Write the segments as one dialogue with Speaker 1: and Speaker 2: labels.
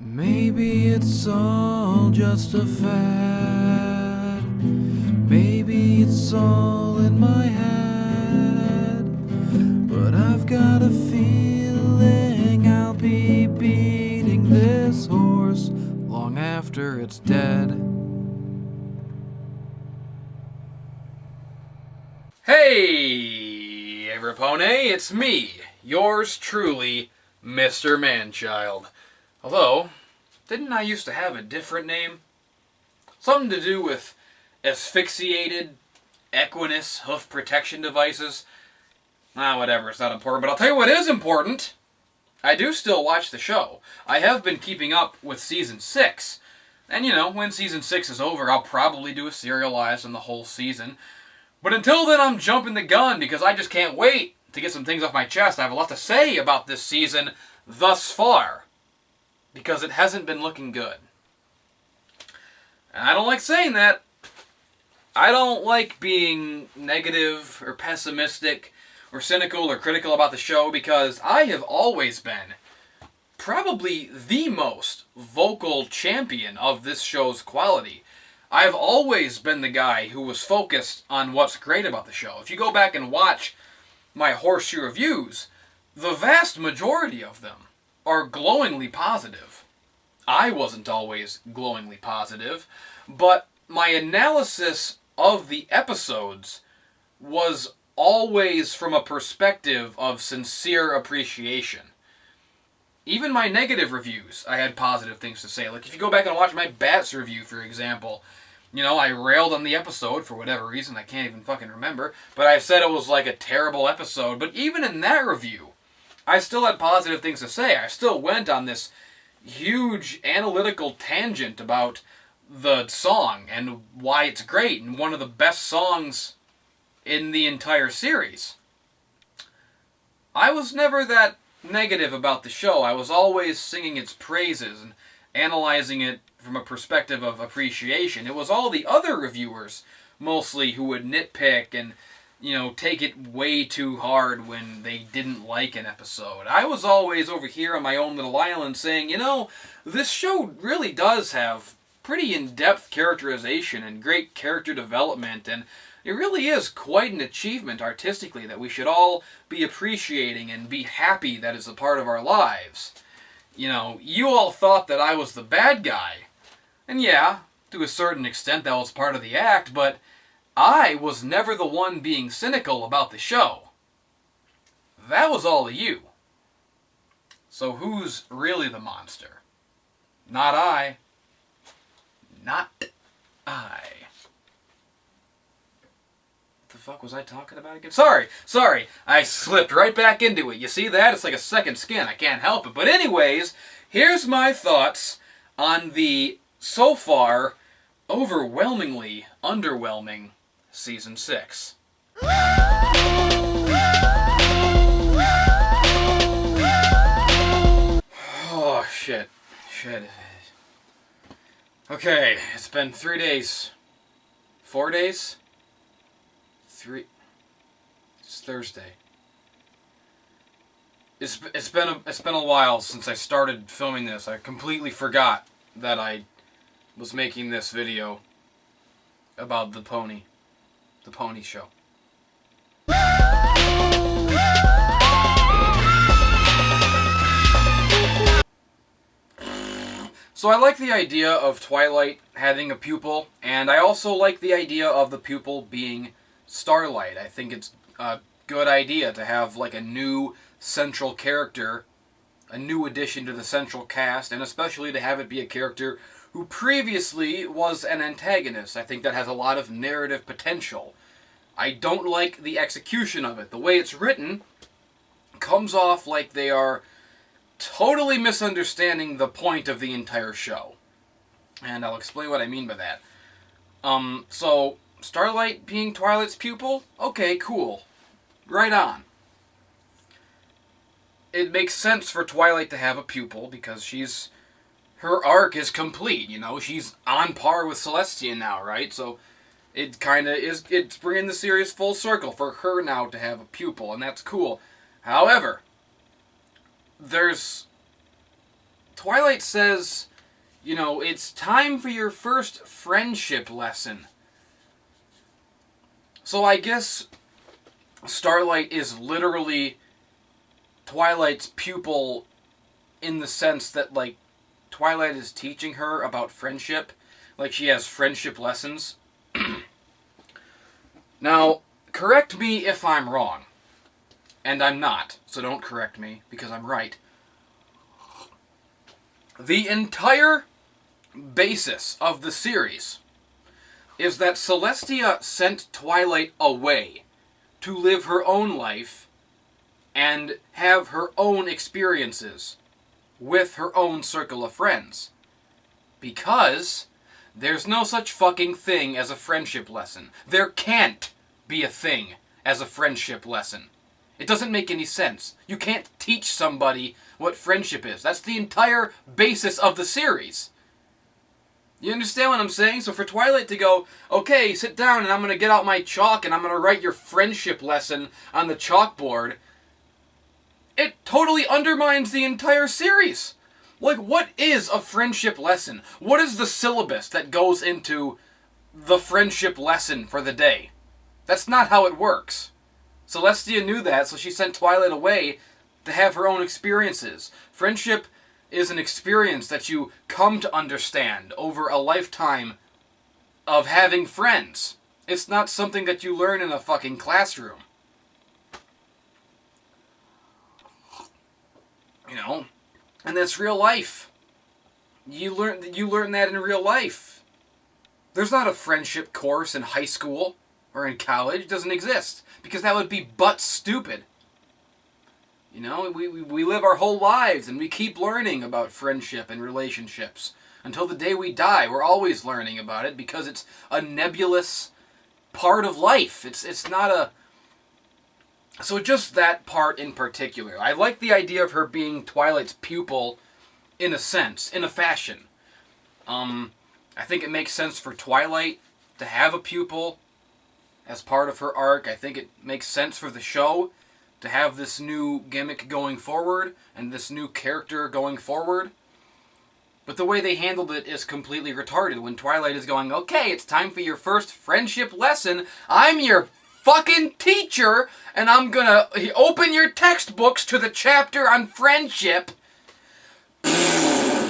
Speaker 1: Maybe it's all just a fad. Maybe it's all in my head. But I've got a feeling I'll be beating this horse long after it's dead.
Speaker 2: Hey, Rapone, it's me, yours truly, Mr. Manchild. Although, didn't I used to have a different name? Something to do with asphyxiated, equinus hoof protection devices? Whatever, it's not important, but I'll tell you what is important. I do still watch the show. I have been keeping up with Season 6. And when Season 6 is over, I'll probably do a serialized on the whole season. But until then, I'm jumping the gun because I just can't wait to get some things off my chest. I have a lot to say about this season thus far because it hasn't been looking good. And I don't like saying that. I don't like being negative or pessimistic or cynical or critical about the show because I have always been probably the most vocal champion of this show's quality. I've always been the guy who was focused on what's great about the show. If you go back and watch my horseshoe reviews, the vast majority of them are glowingly positive. I wasn't always glowingly positive, but my analysis of the episodes was always from a perspective of sincere appreciation. Even my negative reviews, I had positive things to say. Like, if you go back and watch my Bats review, for example, I railed on the episode for whatever reason, I can't even fucking remember, but I said it was like a terrible episode. But even in that review, I still had positive things to say. I still went on this huge analytical tangent about the song and why it's great and one of the best songs in the entire series. I was never that negative about the show. I was always singing its praises and analyzing it from a perspective of appreciation. It was all the other reviewers, mostly, who would nitpick and, take it way too hard when they didn't like an episode. I was always over here on my own little island saying, this show really does have pretty in-depth characterization and great character development, and it really is quite an achievement artistically that we should all be appreciating and be happy that is a part of our lives. You all thought that I was the bad guy. And yeah, to a certain extent that was part of the act, but I was never the one being cynical about the show. That was all of you. So who's really the monster? Not I. Not I. What the fuck was I talking about again? Sorry, I slipped right back into it. You see that? It's like a second skin. I can't help it. But anyways, here's my thoughts on the, so far, overwhelmingly underwhelming Season 6. Oh, shit. Okay, it's been 3 days. 4 days? It's Thursday. It's been a while since I started filming this. I completely forgot that I was making this video about the pony show. So I like the idea of Twilight having a pupil, and I also like the idea of the pupil being Starlight. I think it's a good idea to have like a new central character, a new addition to the central cast, and especially to have it be a character who previously was an antagonist. I think that has a lot of narrative potential. I don't like the execution of it. The way it's written comes off like they are totally misunderstanding the point of the entire show. And I'll explain what I mean by that. So Starlight being Twilight's pupil? Okay, cool. Right on. It makes sense for Twilight to have a pupil because her arc is complete, she's on par with Celestia now, right? So it kind of is, it's bringing the series full circle for her now to have a pupil, and that's cool. However, there's Twilight says, it's time for your first friendship lesson. So I guess Starlight is literally Twilight's pupil in the sense that, like, Twilight is teaching her about friendship. Like, she has friendship lessons. Now, correct me if I'm wrong. And I'm not, so don't correct me, because I'm right. The entire basis of the series is that Celestia sent Twilight away to live her own life and have her own experiences with her own circle of friends. Because there's no such fucking thing as a friendship lesson. There can't be a thing as a friendship lesson. It doesn't make any sense. You can't teach somebody what friendship is. That's the entire basis of the series. You understand what I'm saying? So for Twilight to go, okay, sit down and I'm going to get out my chalk and I'm going to write your friendship lesson on the chalkboard, it totally undermines the entire series. Like, what is a friendship lesson? What is the syllabus that goes into the friendship lesson for the day? That's not how it works. Celestia knew that, so she sent Twilight away to have her own experiences. Friendship is an experience that you come to understand over a lifetime of having friends. It's not something that you learn in a fucking classroom. And that's real life. You learn that in real life. There's not a friendship course in high school or in college. It doesn't exist. Because that would be butt stupid. We live our whole lives and we keep learning about friendship and relationships. Until the day we die, we're always learning about it because it's a nebulous part of life. It's not a... So just that part in particular. I like the idea of her being Twilight's pupil in a sense, in a fashion. I think it makes sense for Twilight to have a pupil as part of her arc. I think it makes sense for the show to have this new gimmick going forward and this new character going forward. But the way they handled it is completely retarded when Twilight is going, okay, it's time for your first friendship lesson. I'm your fucking teacher, and I'm gonna open your textbooks to the chapter on friendship.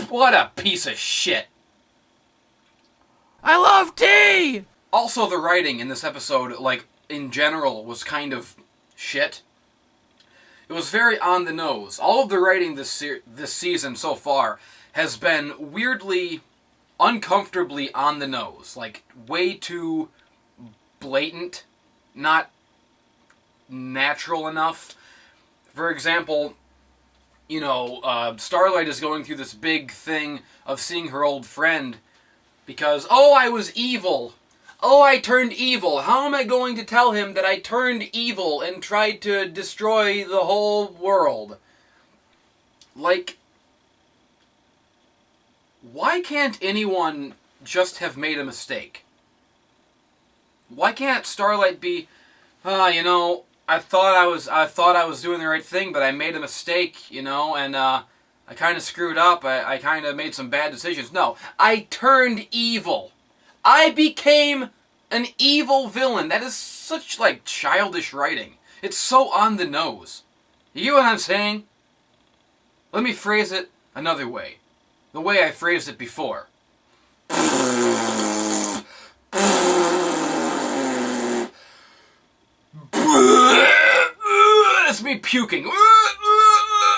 Speaker 2: What a piece of shit.
Speaker 1: I love tea!
Speaker 2: Also, the writing in this episode, like, in general, was kind of shit. It was very on the nose. All of the writing this season so far has been weirdly, uncomfortably on the nose. Like, way too blatant, not natural enough. For example, Starlight is going through this big thing of seeing her old friend because, oh, I was evil. Oh, I turned evil. How am I going to tell him that I turned evil and tried to destroy the whole world? Like, why can't anyone just have made a mistake? Why can't Starlight be, I thought I was doing the right thing, but I made a mistake, and I kind of screwed up. I kind of made some bad decisions. No, I turned evil. I became an evil villain. That is such, childish writing. It's so on the nose. You get what I'm saying? Let me phrase it another way. The way I phrased it before. That's me puking.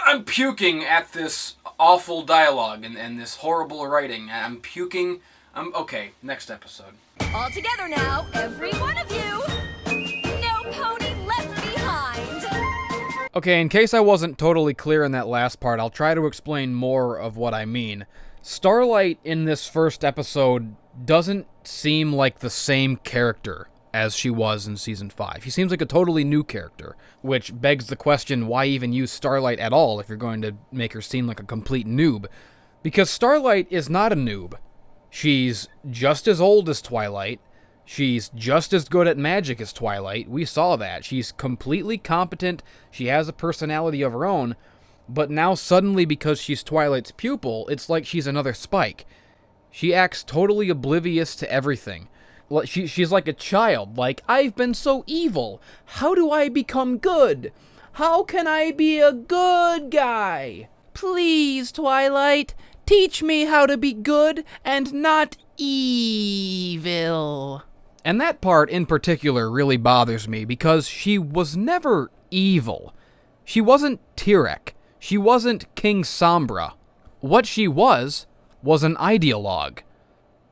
Speaker 2: I'm puking at this awful dialogue and this horrible writing. I'm puking. Okay, next episode.
Speaker 3: All together now, every one of you. No pony left behind.
Speaker 1: Okay, in case I wasn't totally clear in that last part, I'll try to explain more of what I mean. Starlight in this first episode doesn't seem like the same character as she was in Season 5. She seems like a totally new character, which begs the question, why even use Starlight at all if you're going to make her seem like a complete noob? Because Starlight is not a noob. She's just as old as Twilight. She's just as good at magic as Twilight. We saw that. She's completely competent. She has a personality of her own. But now suddenly, because she's Twilight's pupil, it's like she's another Spike. She acts totally oblivious to everything. She's like a child, like, I've been so evil. How do I become good? How can I be a good guy? Please, Twilight, teach me how to be good and not evil. And that part in particular really bothers me because she was never evil. She wasn't Tirek. She wasn't King Sombra. What she was an ideologue.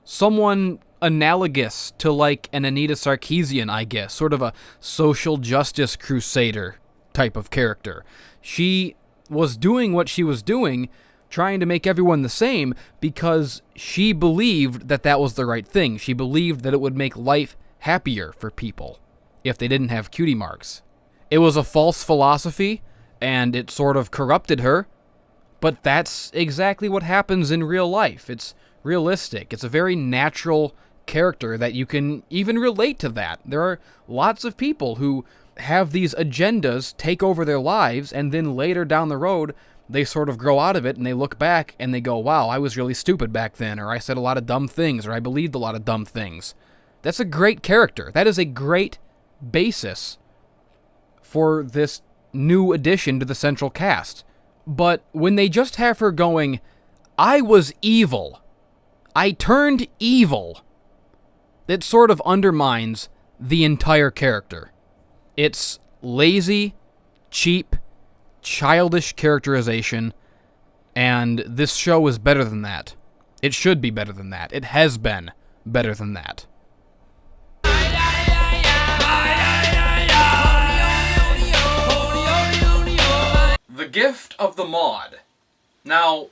Speaker 1: Someone analogous to like an Anita Sarkeesian, I guess. Sort of a social justice crusader type of character. She was doing what she was doing, trying to make everyone the same, because she believed that that was the right thing. She believed that it would make life happier for people if they didn't have cutie marks. It was a false philosophy, and it sort of corrupted her, but that's exactly what happens in real life. It's realistic. It's a very natural character that you can even relate to that. There are lots of people who have these agendas take over their lives, and then later down the road, they sort of grow out of it, and they look back, and they go, wow, I was really stupid back then, or I said a lot of dumb things, or I believed a lot of dumb things. That's a great character. That is a great basis for this new addition to the central cast. But when they just have her going, I was evil, I turned evil, it sort of undermines the entire character. It's lazy, cheap, childish characterization, and this show is better than that. It should be better than that. It has been better than that.
Speaker 2: The Gift of the Maud. Now,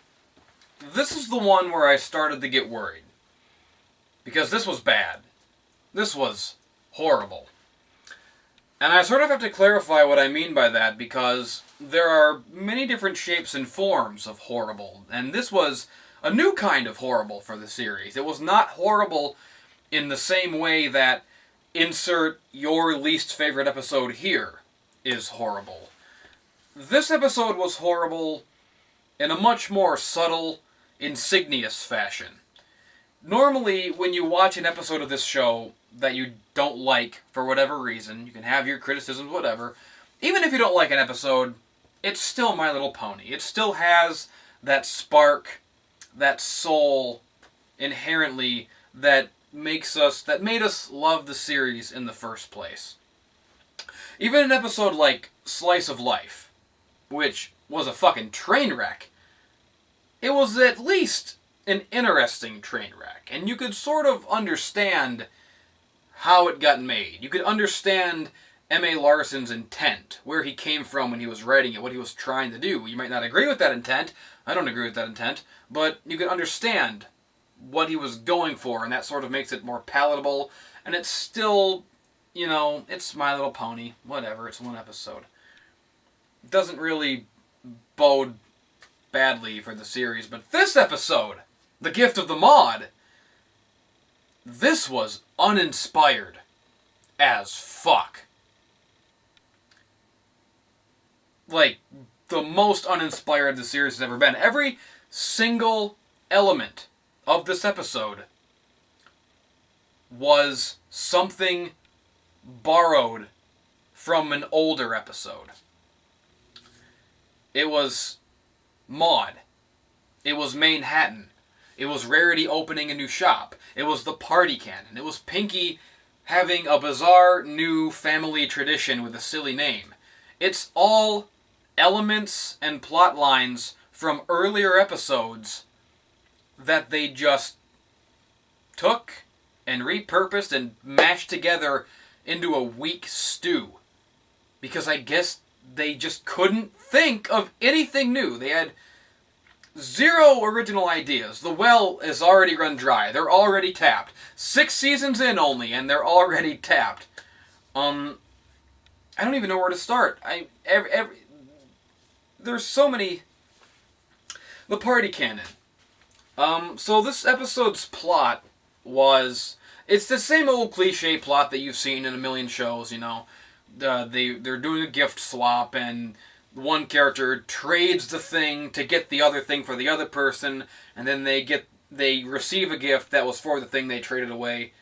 Speaker 2: this is the one where I started to get worried. Because this was bad. This was horrible. And I sort of have to clarify what I mean by that, because there are many different shapes and forms of horrible. And this was a new kind of horrible for the series. It was not horrible in the same way that insert your least favorite episode here is horrible. This episode was horrible in a much more subtle, insidious fashion. Normally, when you watch an episode of this show that you don't like for whatever reason, you can have your criticisms, whatever, even if you don't like an episode, it's still My Little Pony. It still has that spark, that soul, inherently, that made us love the series in the first place. Even an episode like Slice of Life, which was a fucking train wreck, it was at least an interesting train wreck, and you could sort of understand how it got made. You could understand M.A. Larson's intent, where he came from when he was writing it, what he was trying to do. You might not agree with that intent, I don't agree with that intent, but you could understand what he was going for, and that sort of makes it more palatable, and it's still, you know, it's My Little Pony, whatever, it's one episode. It doesn't really bode badly for the series, but this episode, The Gift of the Maud, this was uninspired as fuck. Like, the most uninspired the series has ever been. Every single element of this episode was something borrowed from an older episode. It was Maud. It was Manhattan. It was Rarity opening a new shop. It was the party cannon. It was Pinky having a bizarre new family tradition with a silly name. It's all elements and plot lines from earlier episodes that they just took and repurposed and mashed together into a weak stew. Because I guess they just couldn't think of anything new. They had zero original ideas. The well is already run dry. They're already tapped. 6 seasons in only, and they're already tapped. I don't even know where to start. There's so many. The party cannon. So this episode's plot was, it's the same old cliche plot that you've seen in a million shows. You know, they're doing a gift swap, and one character trades the thing to get the other thing for the other person, and then they receive a gift that was for the thing they traded away.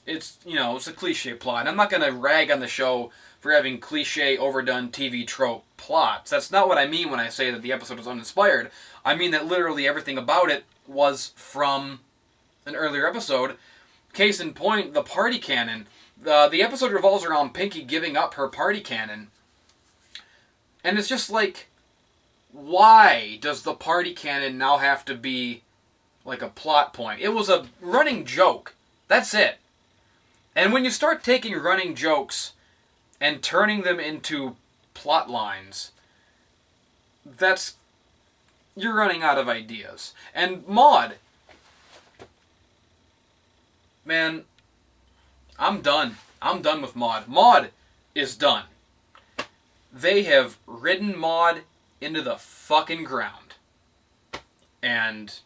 Speaker 2: It's, it's a cliche plot. I'm not going to rag on the show for having cliche, overdone TV trope plots. That's not what I mean when I say that the episode was uninspired. I mean that literally everything about it was from an earlier episode. Case in point, the party cannon. The episode revolves around Pinky giving up her party cannon. And it's just like, why does the party cannon now have to be like a plot point? It was a running joke. That's it. And when you start taking running jokes and turning them into plot lines, you're running out of ideas. And Maude, man, I'm done. I'm done with Maude. Maude is done. They have ridden Maude into the fucking ground. And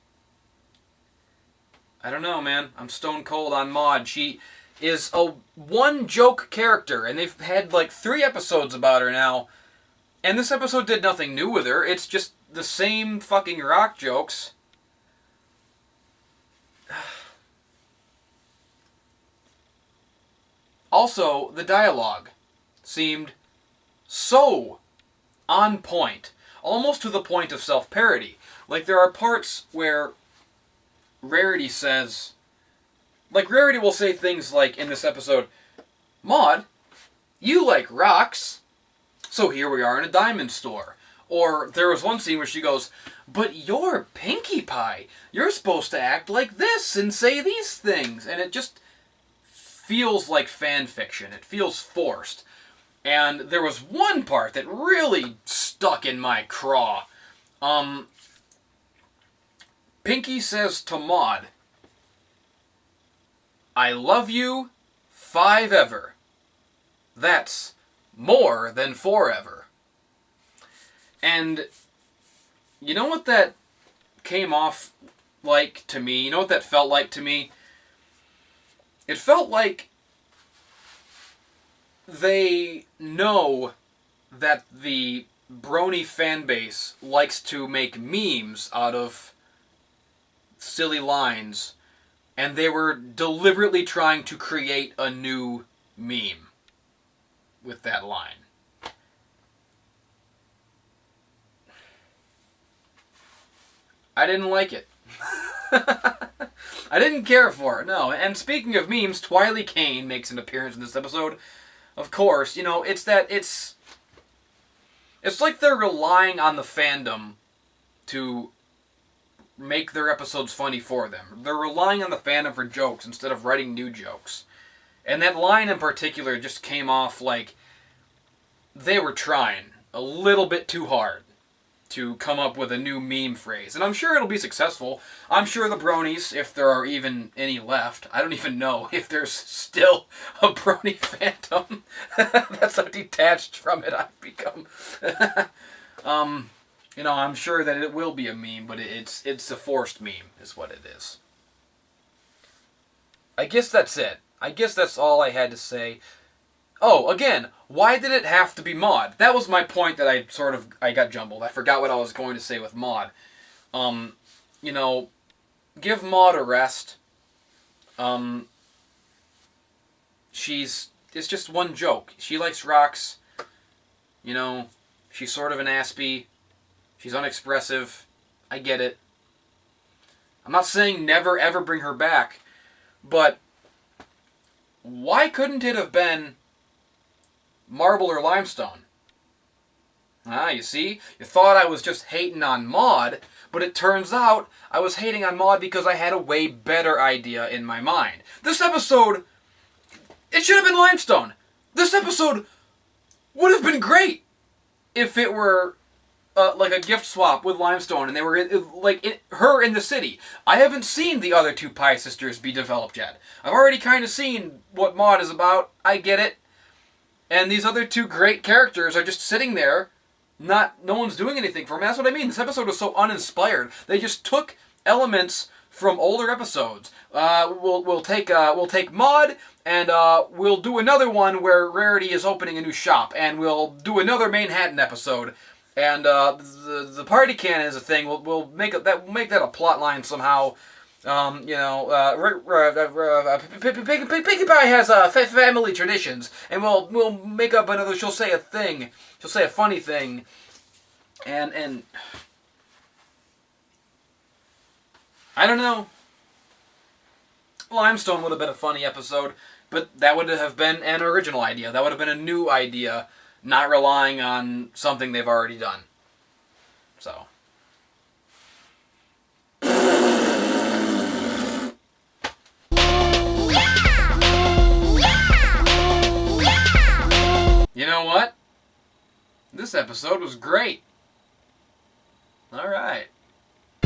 Speaker 2: I don't know, man. I'm stone cold on Maude. She is a one-joke character, and they've had like 3 episodes about her now. And this episode did nothing new with her. It's just the same fucking rock jokes. Also, the dialogue seemed so on point, almost to the point of self-parody. Like, there are parts where Rarity says, like, Rarity will say things like, in this episode, Maude, you like rocks, so here we are in a diamond store. Or there was one scene where she goes, but you're Pinkie Pie. You're supposed to act like this and say these things. And it just feels like fan fiction. It feels forced. And there was one part that really stuck in my craw. Pinky says to Maude, I love you 5 ever. That's more than forever. And you know what that came off like to me? You know what that felt like to me? It felt like they know that the brony fan base likes to make memes out of silly lines, and they were deliberately trying to create a new meme with that line. I didn't like it. I didn't care for it, no. And speaking of memes, Twiley Kane makes an appearance in this episode. Of course, it's like they're relying on the fandom to make their episodes funny for them. They're relying on the fandom for jokes instead of writing new jokes. And that line in particular just came off like they were trying a little bit too hard to come up with a new meme phrase. And I'm sure it'll be successful. I'm sure the bronies, if there are even any left, I don't even know if there's still a brony fandom. That's how detached from it I've become. I'm sure that it will be a meme, but it's a forced meme, is what it is. I guess that's it. I guess that's all I had to say. Oh, again, why did it have to be Maude? That was my point that I got jumbled. I forgot what I was going to say with Maude. Give Maude a rest. It's just one joke. She likes rocks. She's sort of an aspie. She's unexpressive. I get it. I'm not saying never ever bring her back, but why couldn't it have been marble or limestone? You see? You thought I was just hating on Maude, but it turns out I was hating on Maude because I had a way better idea in my mind. This episode, it should have been limestone. This episode would have been great if it were like a gift swap with limestone and they were her in the city. I haven't seen the other 2 Pie sisters be developed yet. I've already kind of seen what Maude is about. I get it. And these other 2 great characters are just sitting there. No one's doing anything for them. That's what I mean. This episode was so uninspired. They just took elements from older episodes. We'll take Maude, and we'll do another one where Rarity is opening a new shop, and we'll do another Manhattan episode. And the party cannon is a thing. We'll make that a plot line somehow. Pinkie Pie has family traditions, and we'll make up another. She'll say a thing. She'll say a funny thing, and I don't know. Limestone would have been a funny episode, but that would have been an original idea. That would have been a new idea, not relying on something they've already done. So. You know what? This episode was great. Alright.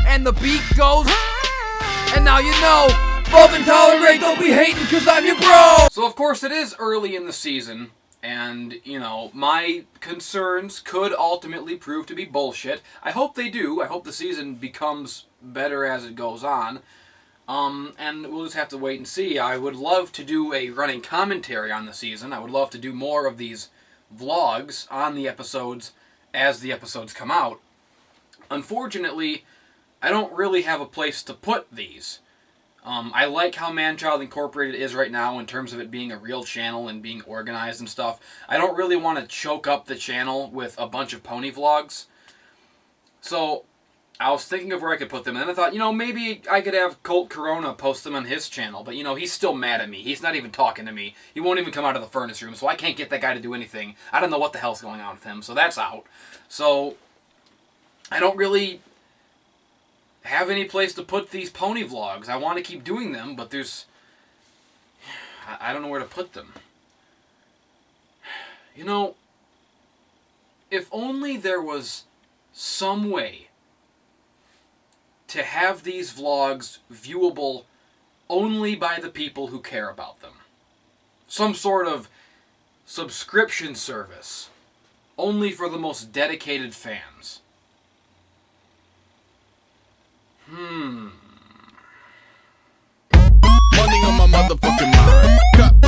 Speaker 1: And the beat goes, and now you know, love and tolerate, don't be hating cause I'm your bro!
Speaker 2: So of course it is early in the season, and, you know, my concerns could ultimately prove to be bullshit. I hope they do. I hope the season becomes better as it goes on. And we'll just have to wait and see. I would love to do a running commentary on the season. I would love to do more of these vlogs on the episodes as the episodes come out. Unfortunately, I don't really have a place to put these. I like how Manchild Incorporated is right now in terms of it being a real channel and being organized and stuff. I don't really want to choke up the channel with a bunch of pony vlogs. So I was thinking of where I could put them, and then I thought, you know, maybe I could have Colt Corona post them on his channel, but, you know, he's still mad at me. He's not even talking to me. He won't even come out of the furnace room, so I can't get that guy to do anything. I don't know what the hell's going on with him, so that's out. So I don't really have any place to put these pony vlogs. I want to keep doing them, but there's... I don't know where to put them. You know, if only there was some way to have these vlogs viewable only by the people who care about them. Some sort of subscription service, only for the most dedicated fans.
Speaker 4: Money on my motherfucking mind. Cut